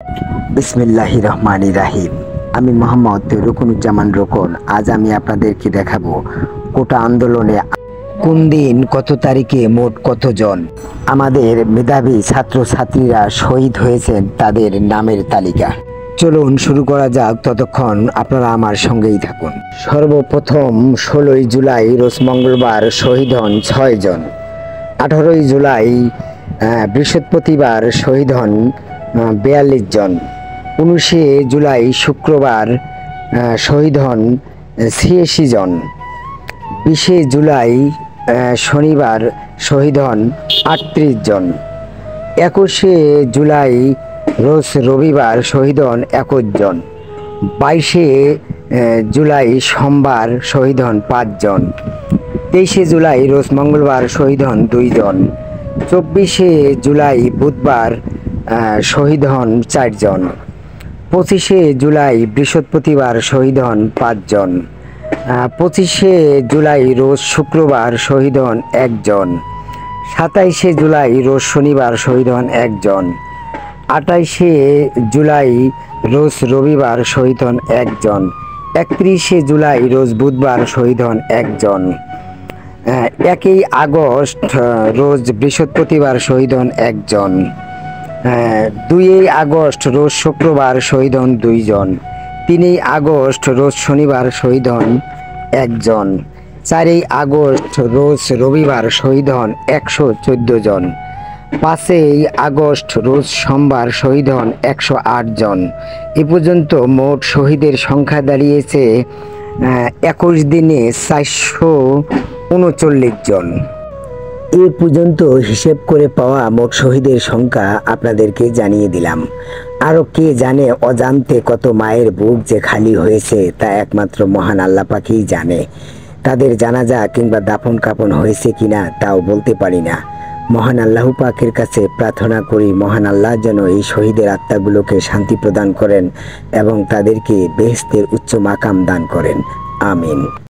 বিসমিল্লাহির রহমানির রাহিম। আমি মোহাম্মদ রুকনুজ্জামান রুকন। আজ আমি আপনাদেরকে দেখাবো কোটা আন্দোলনে কোন দিন কত তারিখে মোট কতজন আমাদের মেধাবী ছাত্রছাত্রীরা শহীদ হয়েছেন তাদের নামের তালিকা। চলুন শুরু করা যাক, ততক্ষণ আপনারা আমার সঙ্গেই থাকুন। সর্বপ্রথম 16ই জুলাই রোজ মঙ্গলবার শহীদ হন 6 জন। 18ই জুলাই বৃহস্পতিবার শহীদ হন 42 জন। 19শে জুলাই শুক্রবার শহীদ হন 86 জন। 20শে জুলাই শনিবার শহীদ হন 38 জন। 21শে জুলাই রোজ রবিবার শহীদ হন 21 জন। 22শে জুলাই সোমবার শহীদ হন 5 জন। 23শে জুলাই রোজ মঙ্গলবার শহীদ হন 2 জন। 24শে জুলাই বুধবার শহীদ হন 4 জন। 25শে জুলাই বৃহস্পতিবার শহীদ হন 5 জন। 25শে জুলাই রোজ শুক্রবার শহীদ হন 1 জন। 27শে জুলাই রোজ শনিবার শহীদ হন 1 জন। 28শে জুলাই রোজ রবিবার শহীদ হন 1 জন। 31শে জুলাই রোজ বুধবার শহীদ হন 1 জন। 1ই আগস্ট রোজ বৃহস্পতিবার শহীদ হন 1 জন। 2ই আগস্ট রোজ শুক্রবার শহীদ হন 2 জন। 3ই আগস্ট রোজ শনিবার শহীদ হন 1 জন। 4ই আগস্ট রোজ রবিবার শহীদ হন 114 জন। 5ই আগস্ট রোজ সোমবার শহীদ হন 108 জন। এ পর্যন্ত মোট শহীদের সংখ্যা দাঁড়িয়েছে 21 দিনে 439 জন। এ পর্যন্ত হিসেব করে পাওয়া মোট শহীদের সংখ্যা আপনাদেরকে জানিয়ে দিলাম। আরও কে জানে অজান্তে কত মায়ের বুক যে খালি হয়েছে তা একমাত্র মহান আল্লাহ পাকই জানে। তাদের জানাজা কিংবা দাফন কাফন হয়েছে কিনা তাও বলতে পারি না। মহান আল্লাহ পাকের কাছে প্রার্থনা করি, মহান আল্লাহ যেন এই শহীদের আত্মাগুলোকে শান্তি প্রদান করেন এবং তাদেরকে বেহেশতের উচ্চ মাকাম দান করেন। আমিন।